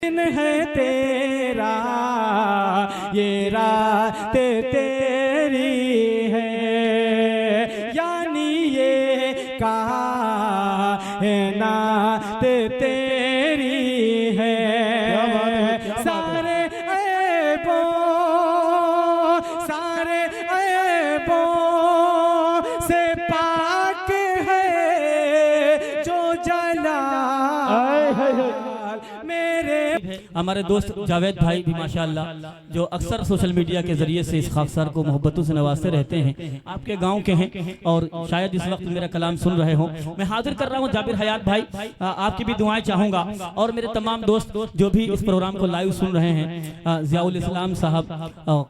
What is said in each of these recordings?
दिन है तेरा, ये रात तेरी है, यानी ये कायनात तेरी है। सारे ऐबों से पाक है जो जलाल मेरे। हमारे दोस्त जावेद भाई भी माशाअल्लाह जो अक्सर सोशल मीडिया के जरिए से इस खाकसार को मोहब्बतों से नवाजते रहते हैं, आपके गांव के हैं और शायद इस वक्त मेरा कलाम सुन रहे हो। मैं हाजिर कर रहा हूं जाबिर हयात भाई, आपकी भी दुआएं चाहूंगा और मेरे तमाम दोस्त जो भी इस प्रोग्राम को लाइव सुन रहे हैं, ज़ियाउल इस्लाम साहब,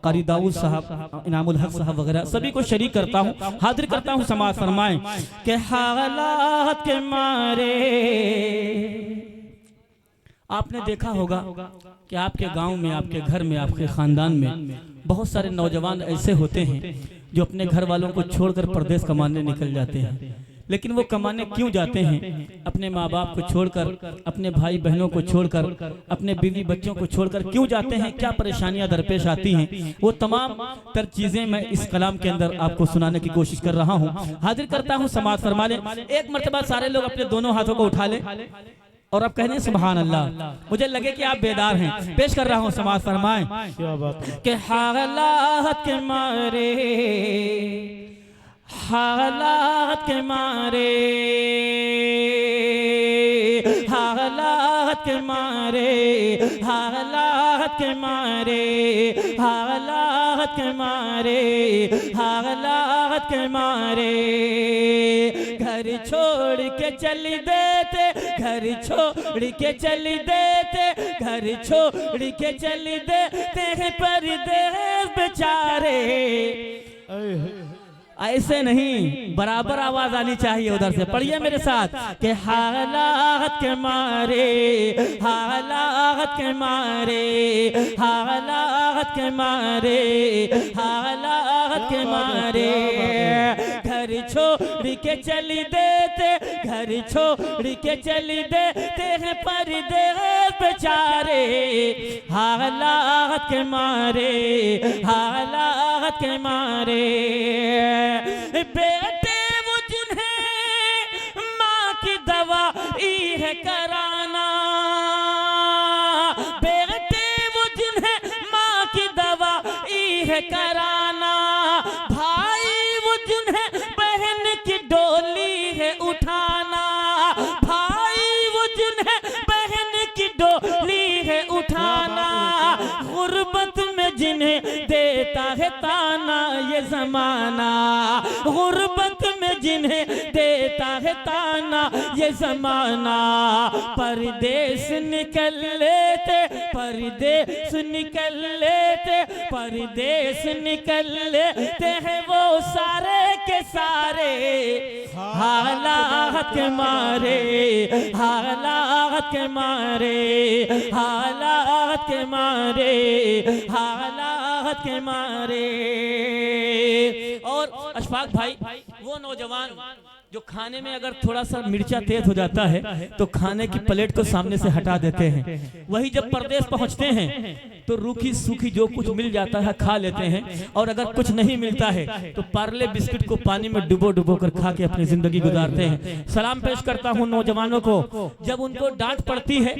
कारी दाऊद साहब, इनामुल हक साहब वगैरह सभी को शरीक करता हूँ, हाजिर करता हूँ। समाज फरमाएं कि हालात के मारे आपने देखा होगा कि आपके गांव में, आपके घर में, आपके ख़ानदान में बहुत सारे नौजवान ऐसे होते हैं जो अपने घर वालों को छोड़कर परदेश कमाने निकल जाते हैं। लेकिन वो कमाने क्यों जाते हैं? अपने माँ बाप को छोड़कर, अपने भाई बहनों को छोड़कर, अपने बीवी बच्चों को छोड़कर क्यों जाते हैं? क्या परेशानियां दरपेश आती हैं? वो तमाम तर चीज़ें मैं इस कलाम के अंदर आपको सुनाने की कोशिश कर रहा हूँ। हाजिर करता हूँ, समाज फरमा लें। एक मरतबा सारे लोग अपने दोनों हाथों को उठा लें और अब कहने सुभान अल्लाह। मुझे लगे कि आप बेदार हैं। पेश कर रहा हूँ, समाज फरमाएं कि हालात के मारे, हालात के मारे, हालात के मारे, हालात के मारे, हालात के मारे, हालात के मारे घर छोड़ के चली देते, घर छोड़ के चली देते, घर छोड़ के चली देते हैं परदेश बेचारे। ऐसे नहीं, बराबर आवाज आनी चाहिए उधर से। पढ़िए मेरे साथ कि हालात के मारे, हालात के मारे, हालात के मारे, हालात के मारे घर छोड़ के चली देते, घर छोड़ के चली देते हैं परदेश बेचारे। हालात के मारे, हालात के मारे बेटे वो जिन्हें माँ की दवाई है कराना, बेटे वो जिन्हें माँ की दवाई है कराना, भाई वो जिन्हें बहन की डोली है उठाना, भाई वो जिन्हें बहन की डोली है उठाना, गुर्बत में जिन्हें देता है ताना ये जमाना, गुर्बत में जिन्हें देता है ताना ये जमाना। परदेश निकल लेते, परदेश निकल लेते, परदेश निकल लेते हैं वो सारे के सारे। हालात के मारे, हालात के मारे, हालात के मारे, हालात के मारे। और अशफाक भाई वो नौजवान जो खाने में अगर थोड़ा सा मिर्चा तेज हो जाता है तो खाने की प्लेट को सामने से हटा देते हैं, वही जब परदेश पहुंचते हैं तो रूखी सूखी जो कुछ मिल जाता है खा लेते हैं, और अगर कुछ नहीं मिलता है तो पार्ले बिस्किट को पानी में डुबो डुबो कर खा के अपनी जिंदगी गुजारते हैं। सलाम पेश करता हूं नौजवानों को, जब उनको डांट पड़ती है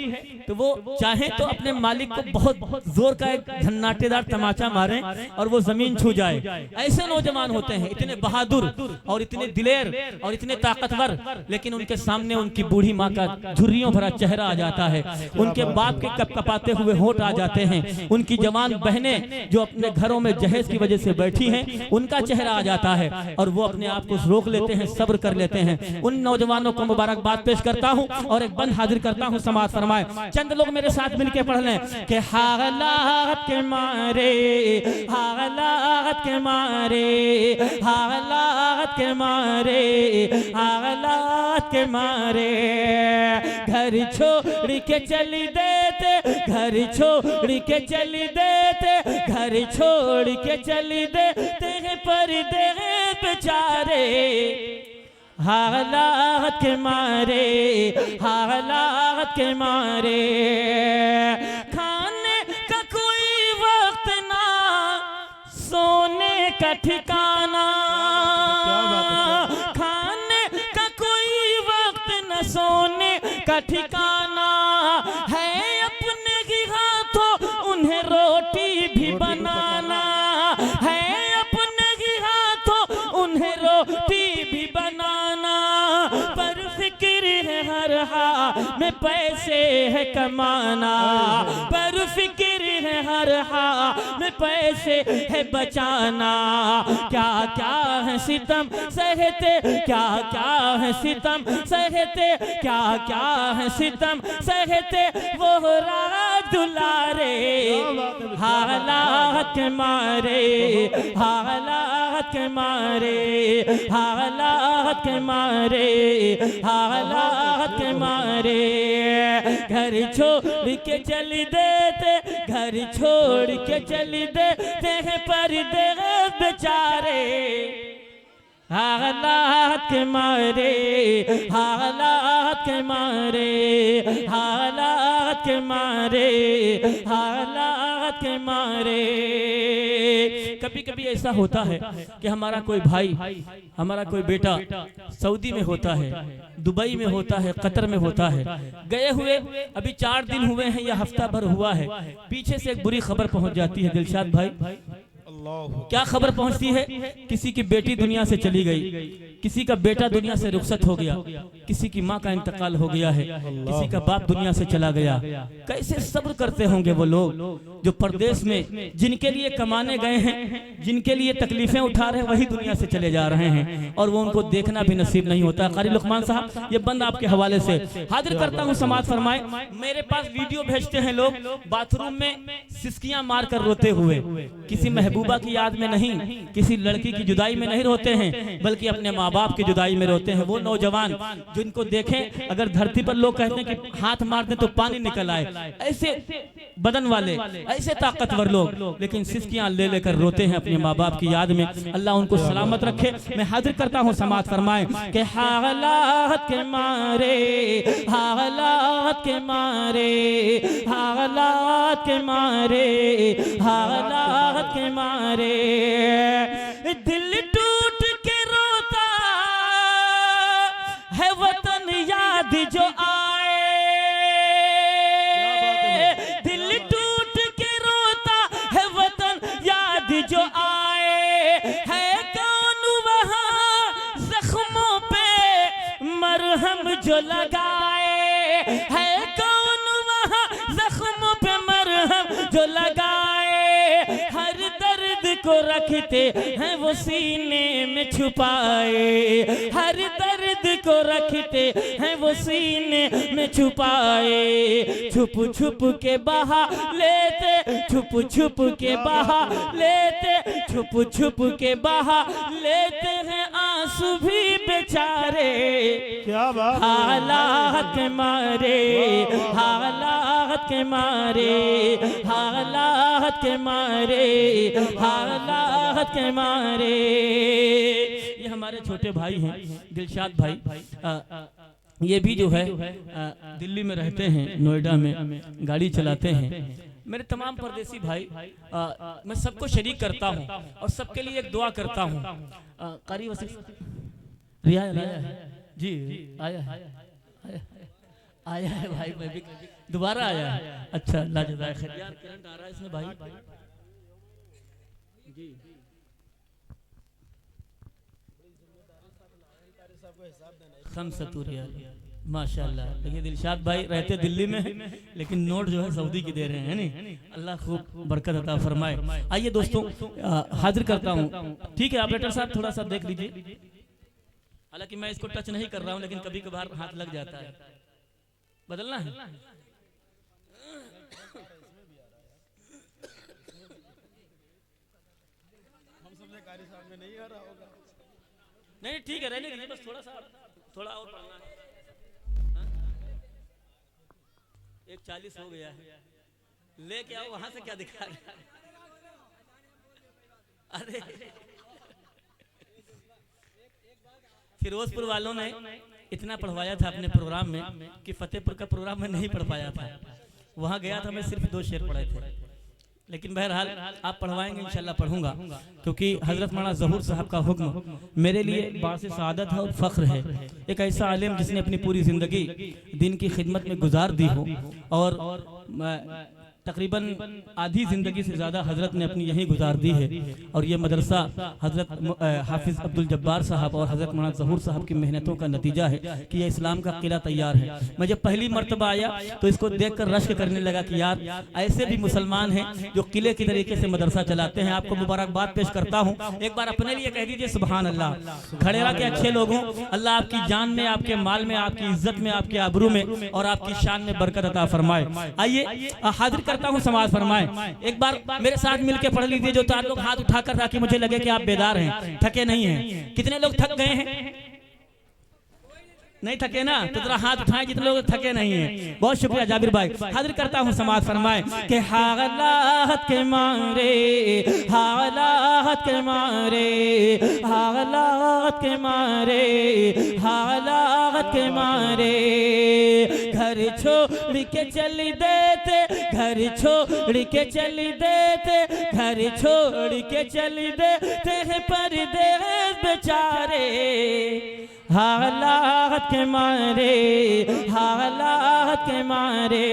तो वो चाहे तो अपने मालिक को बहुत जोर का एक झन्नाटेदार तमाचा मारें और वो जमीन छू जाए। ऐसे नौजवान होते हैं, इतने बहादुर और इतने दिलेर और इतने ताकतवर, लेकिन उनके सामने उनकी बूढ़ी माँ का झुर्रियों भरा चेहरा आ जाता है, उनके बाप के कपकपाते हुए होंठ आ जाते हैं, उनकी जवान बहनें जो अपने घरों में जहेज की वजह से बैठी हैं उनका चेहरा आ जाता है और वो अपने आप को रोक लेते हैं, सब्र कर लेते हैं। उन नौजवानों को मुबारकबाद पेश करता हूं और एक बंद हाजिर करता हूं। समाज फरमाए, चंद लोग मेरे साथ मिलकर पढ़ लें कि हालात के मारे, हालात के मारे, हालात के मारे, हालात के मारे घर छोड़ के चली देते, घर छोड़ के चली देते, घर छोड़ के चली देते हैं परदेश बेचारे। हालात के मारे, हालात के मारे। खाने का कोई वक्त ना, सोने का ठिकाना, खाने का कोई वक्त न सोने का ठिकाना है। अपने ही हाथों उन्हें रोटी भी बनाना है, अपने ही हाथों उन्हें रोटी भी बनाना। पर फिक्र है हर हाल में पैसे है कमाना, पर फिक्र है हर हाल में पैसे है बचाना। क्या क्या है सितम सहते, क्या क्या है सितम सहते, क्या क्या है सितम सहते वो रात दुलारे। हालात के मारे, हालात के मारे, हालात के मारे, हालात के मारे। घर छोड़ के चल देते, घर छोड़ के चल देते हैं परदेस बेचारे। हालात के मारे, हालात के मारे, हालात के मारे, हालात के मारे। कभी कभी ऐसा होता है कि हमारा कोई भाई, हमारा कोई बेटा सऊदी में होता है, दुबई में होता है, कतर में होता है, गए हुए अभी 4 दिन हुए हैं या हफ्ता भर हुआ है, पीछे से एक बुरी खबर पहुंच जाती है। दिलशाद भाई, क्या खबर पहुंचती है? किसी की बेटी दुनिया से चली गई, किसी का बेटा दुनिया से रुखसत हो गया, किसी की माँ का इंतकाल हो गया है, किसी का बाप दुनिया से चला गया। कैसे सब्र करते होंगे वो लोग जो परदेश में, जिनके लिए कमाने गए हैं, जिनके लिए तकलीफें उठा रहे हैं, वही दुनिया से चले जा रहे हैं और वो उनको देखना भी नसीब नहीं होता। कारी लुकमान साहब, ये बंद आपके हवाले से हाजिर करता हूँ, समाज फरमाए। मेरे पास वीडियो भेजते हैं लोग बाथरूम में सिसकियां मार कर रोते हुए, किसी महबूबा की याद में नहीं, किसी लड़की की जुदाई में नहीं रोते हैं, बल्कि अपने माँ बाप की जुदाई में रोते हैं। वो नौजवान जिनको देखें, अगर धरती पर लोग कहते हैं कि हाथ मार दें तो पानी निकल आए, ऐसे बदन वाले, ऐसे ताकतवर लोग, लेकिन सिसकियां ले लेकर रोते हैं अपने माँ बाप की याद में। अल्लाह उनको सलामत रखे। मैं हाजिर करता हूँ, समाज फरमाए कि हालात के मारे, हालात के मारे, हालात के मारे, हालात के मारे। दिल टूट के रोता है वतन याद जो आए, दिल टूट के रोता है वतन याद जो आए। है कौन वहाँ जख्मों पे मरहम जो लगाए, है कौन वहाँ जख्मों पे मरहम जो लगाए। हर दर्द को रखते हैं वो सीने में छुपाए, हर दर्द को रखते हैं वो सीने में छुपाए। छुप छुप के बहा लेते, छुप छुप के बहा लेते, छुप छुप के बहा लेते हैं आंसू भी बेचारे। क्या बात, हालात के मारे, हालात के मारे, हालात के मारे, हालात के मारे। ये हमारे छोटे भाई हैं दिलशाद भाई, ये भी जो है दिल्ली में रहते हैं, नोएडा में गाड़ी चलाते हैं। मेरे तमाम परदेसी भाई, मैं सबको शरीक करता हूँ और सबके लिए एक दुआ करता हूँ। कारी वसीफ रिया जी आया है, आया है भाई, मैं भी दोबारा आया है। अच्छा, अल्लाह जज़ाए खैर। यार करंट आ रहा है इसमें भाई जी। खमसतुरिया माशाल्लाह। देखिए दिलशाद भाई रहते दिल्ली में, लेकिन नोट जो है सऊदी की दे रहे हैं, नहीं? अल्लाह खूब बरकत अता फरमाए। आइए दोस्तों, हाजिर करता हूँ। ठीक है ऑपरेटर साहब, थोड़ा सा देख लीजिए। हालांकि मैं इसको टच नहीं कर रहा हूँ, लेकिन कभी कभार हाथ लग जाता है। बदलना है? हम समझे कारी साहब में नहीं आ रहा होगा। नहीं ठीक है, रहने दीजिए, बस थोड़ा सा, थोड़ा और पढ़ना है। 1:40 हो गया है, लेके आओ। वहां से क्या दिखा रहे? अरे फिरोजपुर वालों ने इतना पढ़वाया था अपने प्रोग्राम में कि फतेहपुर का प्रोग्राम में नहीं पढ़ पाया था। वहाँ गया था, मैं सिर्फ 2 शेर पढ़े थे, लेकिन बहरहाल आप पढ़वाएंगे इंशाल्लाह पढ़ूंगा, क्योंकि हजरत मौलाना ज़हूर साहब का हुक्म मेरे लिए बास सादत है और फ़ख्र है। एक ऐसा आलिम जिसने अपनी पूरी ज़िंदगी दिन की खिदमत में गुजार दी हो, और तकरीबन आधी ज़िंदगी से ज़्यादा हज़रत ने अपनी यहीं गुजार दी है। और ये मदरसा हज़रत हाफिज़ अब्दुल जब्बार साहब और हज़रत मौलाना ज़हूर साहब की मेहनतों का नतीजा है कि ये इस्लाम का किला तैयार है। मैं जब पहली मर्तबा आया तो इसको देखकर रश्क करने लगा कि यार ऐसे भी मुसलमान हैं जो किले की तरीके से मदरसा चलाते हैं। आपको मुबारकबाद पेश करता हूँ। एक बार अपने लिए कह दीजिए सुभान अल्लाह। खड़ेरा के अच्छे लोगों, अल्लाह आपकी जान में, आपके माल में, आपकी इज्जत में, आपके आबरू में और आपकी शान में बरकत अता फरमाए। आइए हाजिर करता हूँ, समाज फरमाए। एक बार मेरे साथ मिलके पढ़ लीजिए जो 4 लोग हाथ उठाकर, ताकि मुझे लगे कि आप बेदार हैं, थके नहीं हैं। कितने लोग थक गए हैं? नहीं थके ना, तो जरा हाथ उठाएं जितने लोग थके नहीं हैं। बहुत शुक्रिया जाबिर भाई। हाजिर करता हूँ, समाज फरमाए कि हालात के मारे, हालात के मारे, हालात के मारे, हालात के मारे घर छोड़ के चली देते, घर छोड़ के चली देते, घर छोड़ के चली देते हैं परदेस बेचारे। हालात के मारे, हालात के मारे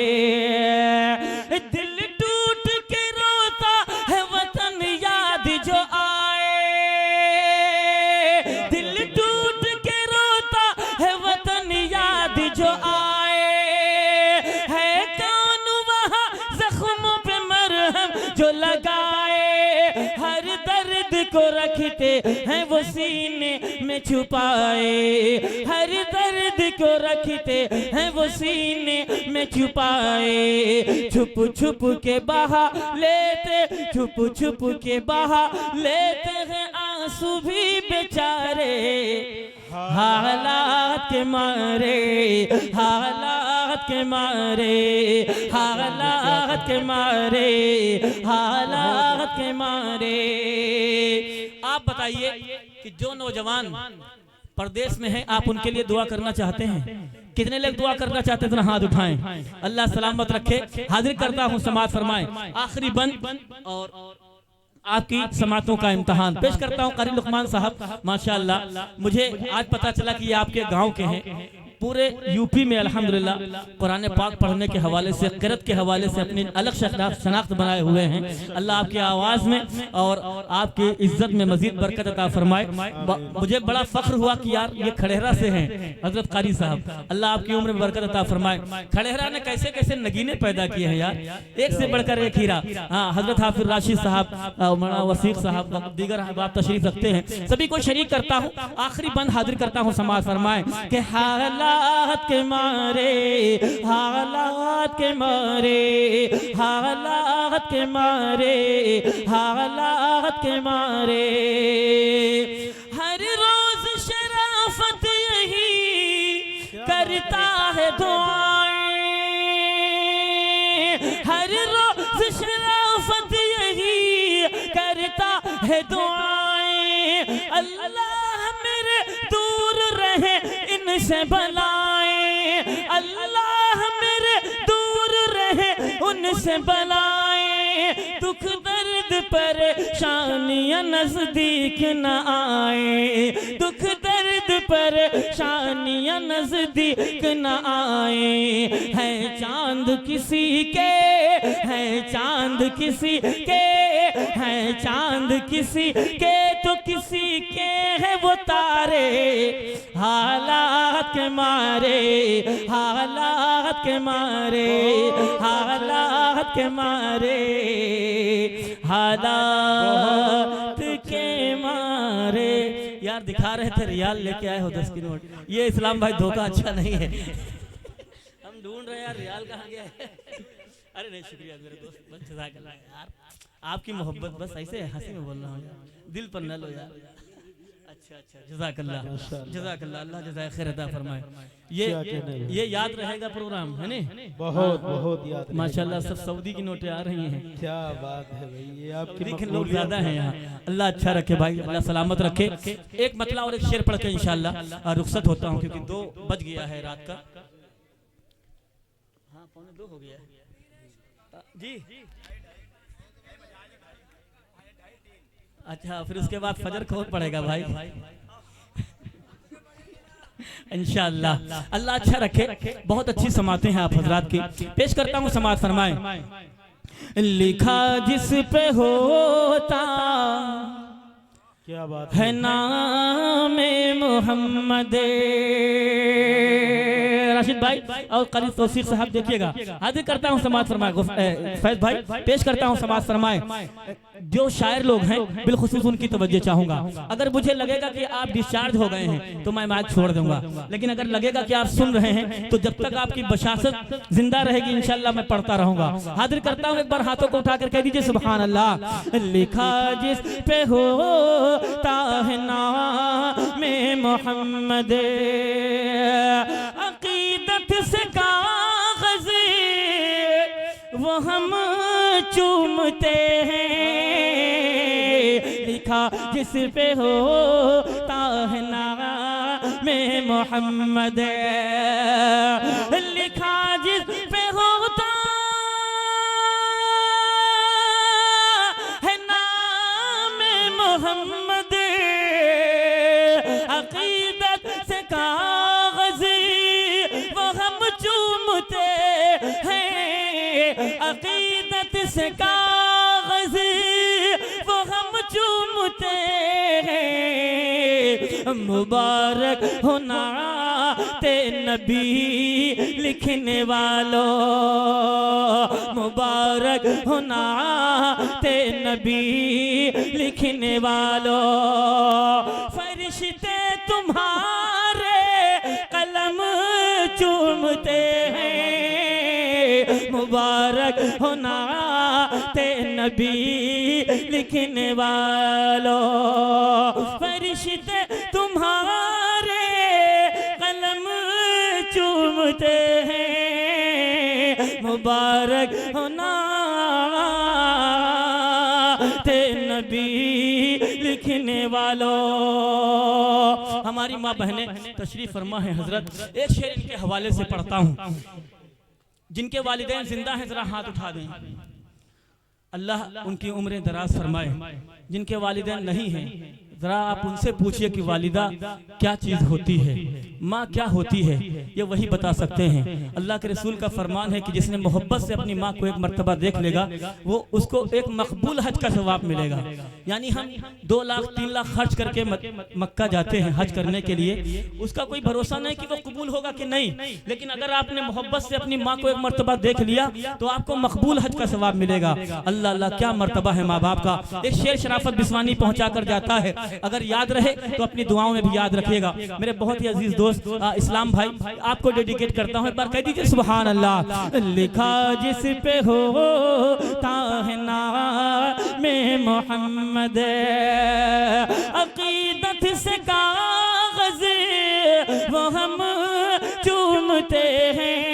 दिल टूट के रोता है वतन याद जो आए, दिल टूट के रोता है वतन याद जो आए। है कौन वहाँ जख्मों पे मरहम जो लगाए, हर दर्द को रखते हैं वो सीने में छुपाए, हर दर्द को रखते हैं वो सीने में छुपाए। छुप छुप के बहा लेते, छुप छुप के बहा लेते हैं आंसू भी बेचारे। हालात के मारे, हालात के मारे, हालात के मारे, हालात के मारे। आप बताइए कि जो नौजवान परदेश में हैं, आप उनके लिए दुआ करना चाहते हैं? कितने लोग दुआ करना चाहते हैं? तो हाथ उठाएं। अल्लाह सलामत रखे। हाजिर करता हूं, समाज फरमाएं। आखिरी बंद और आपकी समातों का इम्तहान पेश करता हूं। कारी लुकमान साहब माशाअल्लाह, मुझे आज पता चला कि ये आपके गांव के हैं। पूरे यूपी में अल्हम्दुलिल्लाह कुरान पाक पढ़ने के हवाले से, क़िरात के हवाले से अपनी अलग शनाख्त बनाए हुए हैं। अल्लाह आपकी आवाज़ में और आपकी इज्जत में मजीद बरकत अता फरमाए। मुझे बड़ा फ़ख्र हुआ कि यार ये खड़ेरा से हैं हज़रत कारी साहब। अल्लाह आपकी उम्र में बरकत अता फरमाए। खड़ेरा ने कैसे कैसे नगीने पैदा किए हैं यार, एक से बढ़कर एक हीरा। हाँ, हज़रत हाफिज़ राशिद साहब, मौलाना वसीक़ साहब, दीगर अहबाब तशरीफ़ रखते हैं। सभी को शरीक करता हूँ। आखिरी बंद हाजिर करता हूँ, समाज फरमाए कि हालात के मारे, हालात के मारे, हालात के मारे, हालात के मारे हर रोज शराफत यही करता है दुआएं, हर रोज शराफत यही करता है दुआएं। अल्लाह मेरे दूर रहे इनसे बलाएं, अल्लाह मेरे दूर रहे उनसे बलाएं। दुख दर्द परेशानियां नजदीक न आए, दुख दर्द परेशानियां नजदीक न आए। है चांद किसी के, है चांद किसी के, है चांद किसी के तो किसी के है वो तारे। हालात के मारे, हालात के मारे, हालात के मारे, हालात के मारे। यार दिखा रहे थे रियाल लेके आए हो 10 की नोट। ये इस्लाम भाई धोखा अच्छा नहीं है। हम ढूंढ रहे यार रियाल कहाँ गया है। अरे नहीं, शुक्रिया मेरे दोस्त, बस जज़ाकल्लाह यार, आपकी मोहब्बत बस ऐसे हंसी में बोल रहा हूँ यार, दिल पर न लो यार। अच्छा, जज़ाकल्लाह जज़ाकल्लाह, अल्लाह जज़ाए खैर अता फरमाए। क्या कहने हैं? ये याद रहेगा प्रोग्राम है ने? बहुत बहुत याद रहेगा। माशाल्लाह सब सऊदी की नोटें आ रही हैं। क्या बात है भाई, ये आपके सऊदी के लोग मकबूलियत ज्यादा हैं यहाँ। अल्लाह अच्छा रखे भाई, अल्लाह सलामत रखे। एक मतला और एक शेर पढ़ के इंशाल्लाह रुखसत होता हूँ, क्योंकि 2 बज गया है रात का। हाँ 1:45 हो गया है जी। अच्छा, फिर उसके बाद फजर कौन पड़ेगा भाई? इंशाअल्लाह। अल्लाह अच्छा रखे। बहुत अच्छी समातें हैं आप हजरात की। पेश करता हूँ, समात फरमाए। लिखा जिस पे होता क्या बात है नाम मोहम्मद। राशिद भाई और कलील तौसीक साहब देखिएगा, हाजिर करता हूँ समात फरमाए। फैज भाई पेश करता हूँ समात फरमाए। जो शायर लोग हैं बिलखुसूस उनकी तवज्जो चाहूंगा। अगर मुझे लगेगा कि आप डिस्चार्ज हो गए हैं तो मैं माइक छोड़ दूंगा, लेकिन अगर लगेगा कि आप सुन रहे हैं तो जब तक आपकी बशासत जिंदा रहेगी इंशाल्लाह मैं पढ़ता रहूंगा। हाजिर करता हूँ, एक बार हाथों को उठाकर कह दीजिए सुभान अल्लाह। लिखा जिस पे होता है नाम मोहम्मद, अकीदत से कागज़ वो हम चूमते हैं। लिखा जिस पे होता है नाम मोहम्मद, लिखा जिस पे होता है नाम मोहम्मद, अकीदत से कागज़ वो हम चूमते हैं। अकीदत से कागज़ वो हम चूमते हैं। मुबारक हो नाते नबी लिखने वालों, मुबारक हो नाते नबी लिखने वालों। फरिश्ते तुम्हारे कलम चूमते हैं। मुबारक हो नाते नबी लिखने वालों। फरिश्ते तुम्हारे कलम चूमते हैं। मुबारक हो नाते नबी लिखने वालों। हमारी माँ बहनें तशरीफ फरमा है हजरत। एक शेर इनके हवाले से पढ़ता हूँ। जिनके वालिदैन जिंदा हैं जरा हाथ उठा दें, अल्लाह उनकी उम्रें दराज फरमाए। जिनके वालिदैन नहीं हैं जरा आप उनसे पूछिए कि वालिदा क्या चीज़ होती है, माँ क्या होती है, ये वही बता सकते हैं। अल्लाह के रसूल का फरमान है कि जिसने मोहब्बत से अपनी माँ को एक मर्तबा देख लेगा वो उसको एक मकबूल हज का सवाब मिलेगा। यानी हम 2 लाख 3 लाख खर्च करके मक्का जाते हैं हज करने के लिए, उसका कोई भरोसा नहीं कि वो कबूल होगा कि नहीं, लेकिन अगर आपने मोहब्बत से अपनी माँ को एक मर्तबा देख लिया तो आपको मकबूल हज का सवाब मिलेगा। अल्लाह अल्लाह क्या मर्तबा है माँ बाप का। एक शेर शराफत बिस्वानी पहुंचा कर जाता है, अगर याद रहे तो अपनी दुआओं में भी याद रखिएगा। मेरे बहुत ही अजीज दोस्त इस्लाम भाई आपको डेडिकेट करता हूँ, एक बार कह दीजिए सुभान अल्लाह। लिखा जिस पे होता है नाम मोहम्मद, अकीदत से कागज़ वो हम चूमते हैं।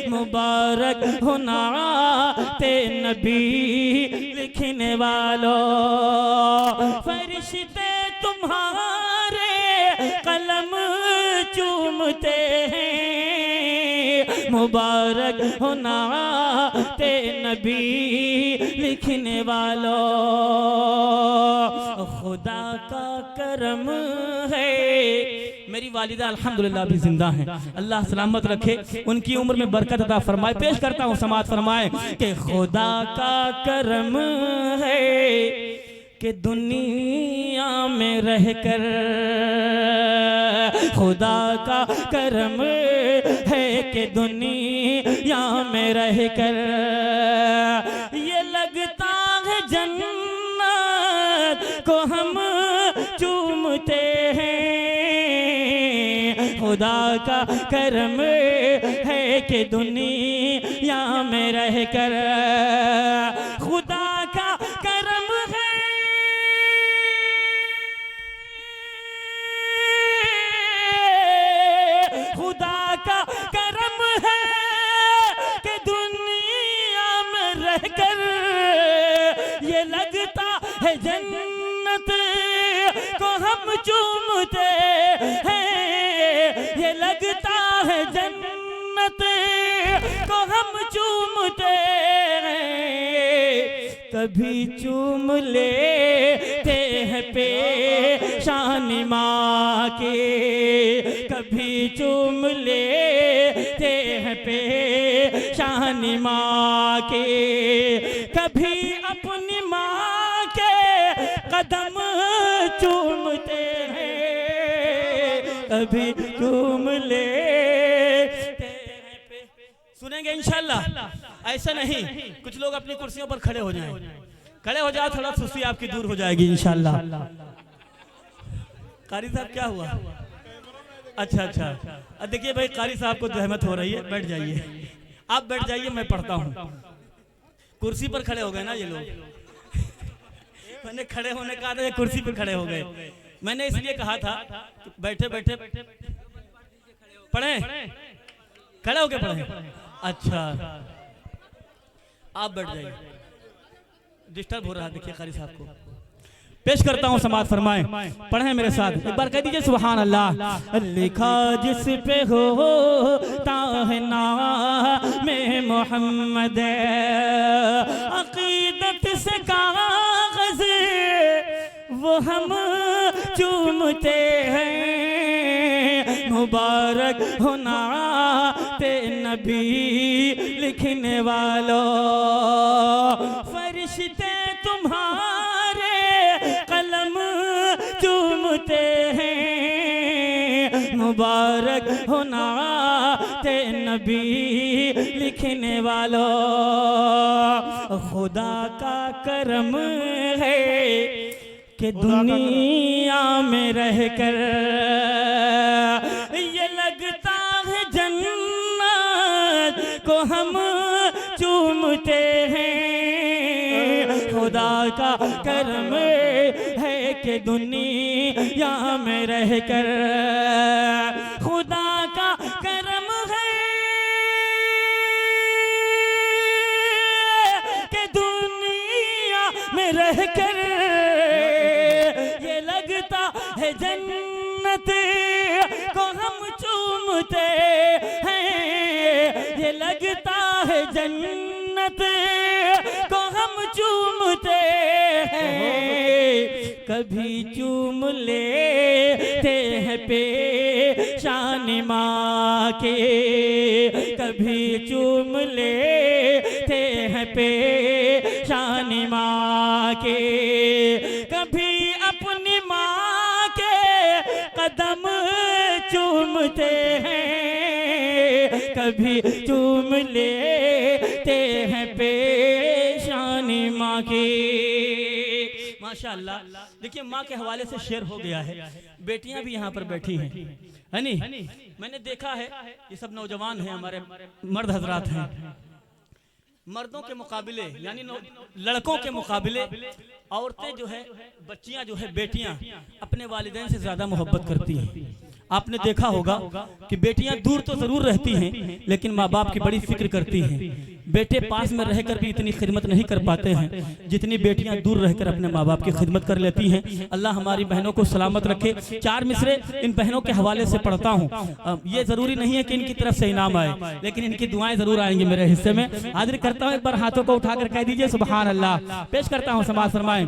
मुबारक हो नाते नबी लिखने वालों। फरिश्ते तुम्हारे कलम चूमते हैं। मुबारक हो नाते नबी लिखने वालों। खुदा का करम है मेरी वालिदा अल्हम्दुलिल्लाह भी जिंदा हैं, अल्लाह सलामत रखे, उनकी उम्र में बरकत अता फरमाए। पेश करता हूँ समात फरमाए कि खुदा का करम है कि दुनिया में रहकर, खुदा का करम है कि दुनिया में रहकर ये लगता है जन्नत को हम चूमते हैं। खुदा का करम है कि दुनिया में रहकर, खुदा का करम है रहकर ये लगता है जन्नत को हम चूमते हैं, ये लगता है जन्नत को हम चूमते हैं। कभी चूम लेते हैं पेशान माँ के, कभी चूम लेते हैं पेशान माँ के, कभी अपनी माँ के कदम चूमते हैं, कभी चूम लेते हैं। सुनेंगे इंशाल्लाह। ऐसा नहीं कुछ लोग अपनी कुर्सियों पर खड़े हो जाएं, खड़े हो जाओ, थोड़ा सुस्ती आपकी दूर हो जाएगी इंशाल्लाह। कारी साहब क्या हुआ? अच्छा अच्छा, अब देखिए भाई कारी साहब को जहमत हो रही है, बैठ जाइए, आप बैठ जाइए, मैं पढ़ता हूँ। कुर्सी पर खड़े हो गए ना ये लोग, मैंने खड़े होने का था, कुर्सी पर खड़े हो गए। मैंने इसलिए कहा था कि बैठे बैठे पढ़े, खड़े होके पढ़े। अच्छा आप बैठ जाइए, डिस्टर्ब हो रहा है। देखिए कारी साहब को पेश करता हूँ, समाज फरमाएं, पढ़ें मेरे साथ, एक बार कह दीजिए सुभान अल्लाह। लिखा जिस पे हो है नाम मोहम्मद, अकीदत से कागज़ वो हम चूमते हैं। मुबारक होना ते नबी लिखने वालों, फरिश्ते तुम्हारे कलम चूमते हैं। मुबारक होना ते नबी लिखने वालों, खुदा का करम है कि दुनिया में रहकर ये लगता है जन्नत को हम चूमते हैं। खुदा का करम है कि दुनिया में रहकर, खुदा का करम है कि दुनिया में रहकर ये लगता है जन्नत को हम चूमते हैं। ये लगता है जन्नत को हम चूमते हैं। कभी चूम लेते हैं पेशान माँ के, कभी चूम लेते हैं पेशान माँ के, कभी अपनी माँ के कदम चूमते हैं, कभी चूम लेते हैं पेशानी माँ की। माशाअल्लाह। देखिए माँ के हवाले से शेर हो गया है, बेटियां भी यहाँ पर बैठी हैं, है नहीं? मैंने देखा है ये सब नौजवान हैं, हमारे मर्द हजरात हैं, मर्दों के मुकाबले यानी लड़कों के मुकाबले औरतें जो है, बच्चियां जो है, बेटियां अपने वालिदैन से ज्यादा मोहब्बत करती हैं। आपने देखा होगा कि बेटियां दूर तो जरूर रहती हैं लेकिन माँ बाप की बड़ी फिक्र करती हैं। बेटे पास में रहकर भी इतनी खिदमत नहीं कर पाते हैं जितनी बेटियां दूर रहकर अपने माँ बाप की खिदमत कर लेती हैं। अल्लाह हमारी बहनों को सलामत रखे। 4 मिसरे इन बहनों के हवाले से पढ़ता हूँ। ये जरूरी नहीं है कि इनकी तरफ से इनाम आए, लेकिन इनकी दुआएं जरूर आएंगी मेरे हिस्से में। हाजिर करता हूँ, एक बार हाथों को उठाकर कह दीजिए सुभान अल्लाह। पेश करता हूँ, समाज फरमाएं।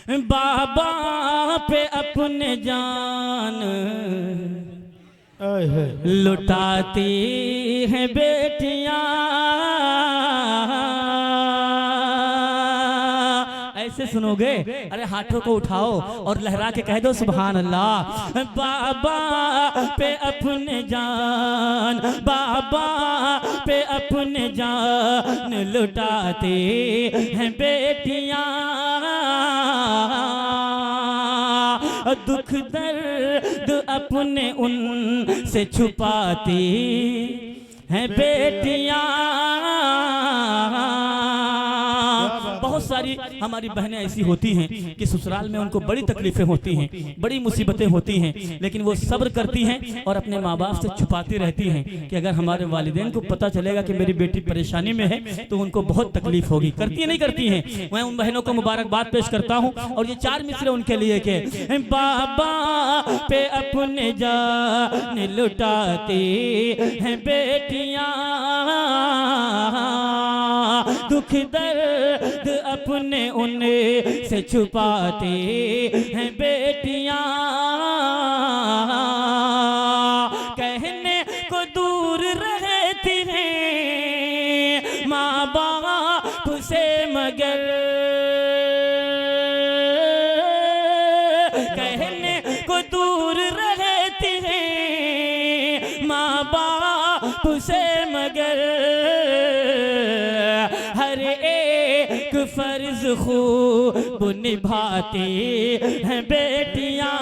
बाबा पे अपने जान लुटाती हैं बेटियां, ऐसे सुनोगे? अरे हाथों को उठाओ और लहरा के कह दो सुभान अल्लाह। बाबा पे अपने जान, बाबा पे अपने जान लुटाते हैं बेटियां, दुख दर्द अपने उन से छुपाती हैं बेटियां। बहुत सारी हमारी बहनें ऐसी होती हैं कि ससुराल में उनको बड़ी तकलीफें होती हैं, बड़ी मुसीबतें होती हैं, लेकिन वो सब्र करती हैं और अपने माँ बाप से छुपाती रहती हैं कि अगर हमारे वालिदैन को पता चलेगा कि मेरी बेटी परेशानी में है तो उनको बहुत तकलीफ होगी। करती है नहीं करती हैं? मैं उन बहनों को मुबारकबाद पेश करता हूँ और ये 4 मिसरे उनके लिए के बाबा पे अपने जान लुटाती हैं बेटियां, दुख दर्द अपने उन्हें से छुपाती हैं बेटियां, कहने को दूर रहती हैं माँ बाप से मगर, कहने को दूर रहती हैं माँ बाप से मगर, हर एक फर्ज खूब निभाती हैं बेटियां,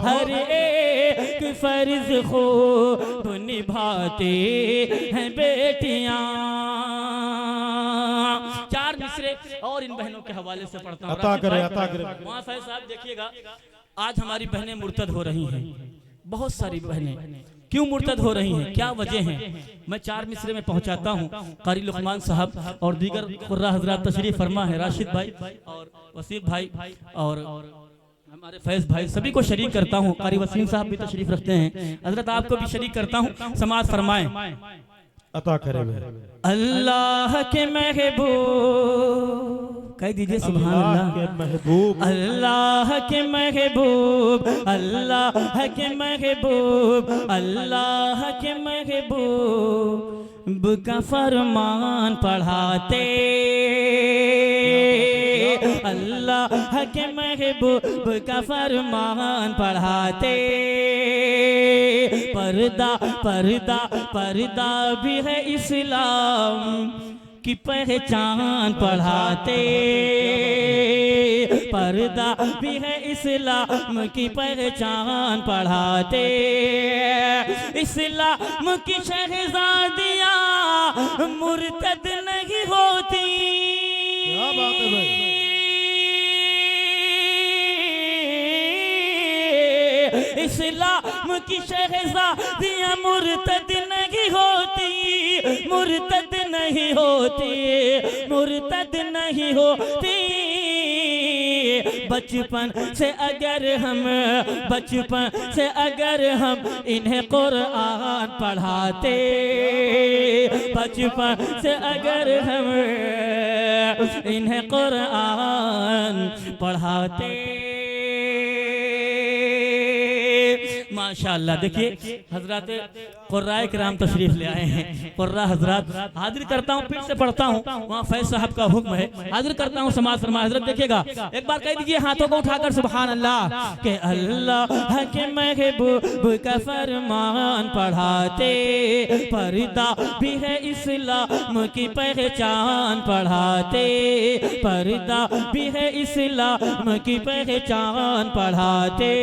हर एक फर्ज खूब निभाती हैं बेटियां। 4 मिसरे और इन बहनों के हवाले से पढ़ता हूँ। अता करे, अता करे। वहाँ फैज साहब देखिएगा, आज हमारी बहनें मुर्तद हो रही हैं, बहुत सारी बहनें क्यों मुर्तद हो रही हैं, क्या वजह है, मैं 4 मिसरे में पहुंचाता हूं। कारी लुकमान साहब और दीगर कुर्रा हजरात तशरीफ फरमा है, राशिद भाई और वसीम भाई और हमारे फैज भाई, सभी को शरीक करता हूं। कारी वसीम साहब भी तशरीफ रखते हैं, हजरत आपको भी शरीक करता हूं, समाज फरमाएं। अता करे। अल्लाह के महबूब, कह दीजिए सुभान अल्लाह के महबूब, अल्लाह के महबूब, अल्लाह के महबूब, अल्लाह के महबूब का फरमान पढ़ाते, अल्लाह के महबूब का फरमान पढ़ाते, पर्दा पर्दा पर्दा भी है इस्लाम की पहचान पढ़ाते, पर्दा भी है इस्लाम की पहचान पढ़ाते, इस्लाम की शहजादियाँ मुर्तद नहीं होती, क्या बात है भाई, इस्लाम की शहजादियाँ मुर्तद नहीं होती, मुर्तद नहीं होती, मुर्तद नहीं होती। बचपन से अगर हम, बचपन से अगर हम इन्हें कुरान पढ़ाते, बचपन से अगर हम इन्हें कुरान पढ़ाते, माशाअल्लाह। देखिए हजरत कुर्राए किराम तशरीफ ले आए हैं, कुर्रा हजरत हाजिर करता हूँ, फिर से पढ़ता हूँ, वहाँ फैज साहब का हुक्म है, हाजिर करता हूँ समाज फरमा। हजरत देखिएगा, एक बार कह दीजिए हाथों को उठाकर सुभान अल्लाह के अल्लाह के महबूब का फरमान पढ़ाते, पर्दा भी है इस्लाम की पहचान पढ़ाते, पर्दा भी है इस्लाम की पहचान पढ़ाते,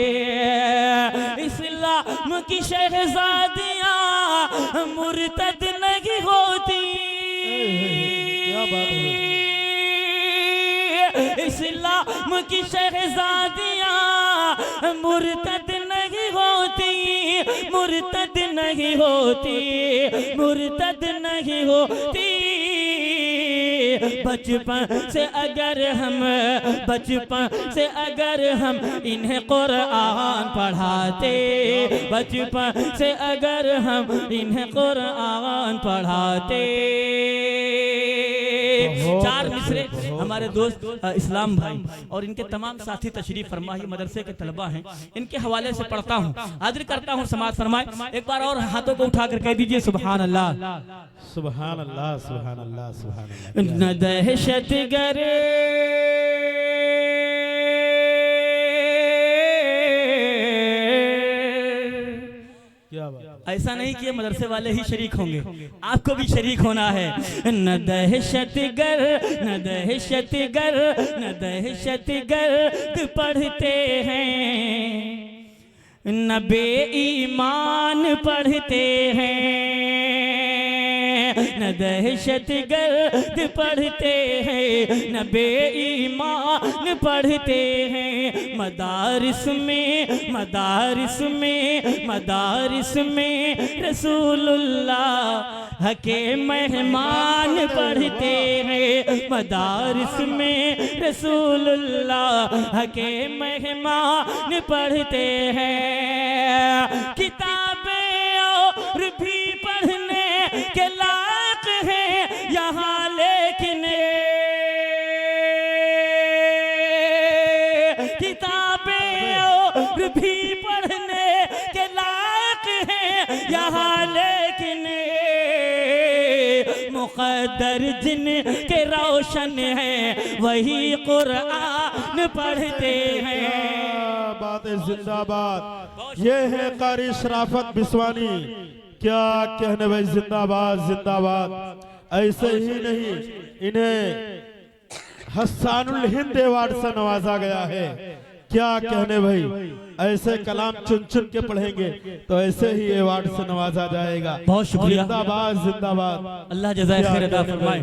इस्लाम की शहजादियाँ मुर्तद नहीं होती, क्या बात है, इस्लाम की शहजादियाँ मुर्तद नहीं होती, मुर्तद नहीं होती, मुर्तद नहीं होती। बचपन से अगर हम, बचपन से अगर हम इन्हें कुरान पढ़ाते, बचपन से अगर हम इन्हें कुरान पढ़ाते। 4 मिसरे हमारे दोस्त इस्लाम भाई और इनके तमाम साथी तशरीफ फरमा, ये मदरसे के तलबा हैं, इनके हवाले से पढ़ता हूँ, हाजिर करता हूँ समाज फरमाए। एक बार और हाथों को उठाकर कह दीजिए सुभान अल्लाह, सुभान अल्लाह, सुभान अल्लाह, सुभान अल्लाह। न दहशत गर ऐसा नहीं कि मदरसे वाले ही शरीक होंगे, आपको भी शरीक होना है। न दहशत गर, न दहशत गर, न दहशत गर्द पढ़ते हैं, न बेईमान पढ़ते हैं, न दहशत गर्द पढ़ते हैं, न बेईमान पढ़ते हैं। मदारिस में मदारिस में मदारिस में रसूलुल्लाह के मेहमान पढ़ते हैं। मदारिस में रसूलुल्लाह के मेहमान पढ़ते हैं। किताबें और भी पढ़ने के लायक हैं यहाँ, लेकिन किताबें और भी पढ़ने के लायक हैं यहाँ, लेकिन मुक़द्दर जिन के रोशन हैं वही कुरान पढ़ते हैं। बात है जिंदाबाद। ये है कारी शराफत बिस्वानी, क्या कहने भाई, जिंदाबाद जिंदाबाद। ऐसे ही नहीं, इन्हें हस्सानुल हिंद अवार्ड से नवाजा गया है। क्या कहने भाई, ऐसे कलाम चुन चुन के पढ़ेंगे तो ऐसे ही अवार्ड से नवाजा जाएगा। बहुत शुक्रिया। जिंदाबाद जिंदाबाद। अल्लाह जज़ाए खैर अता फरमाए।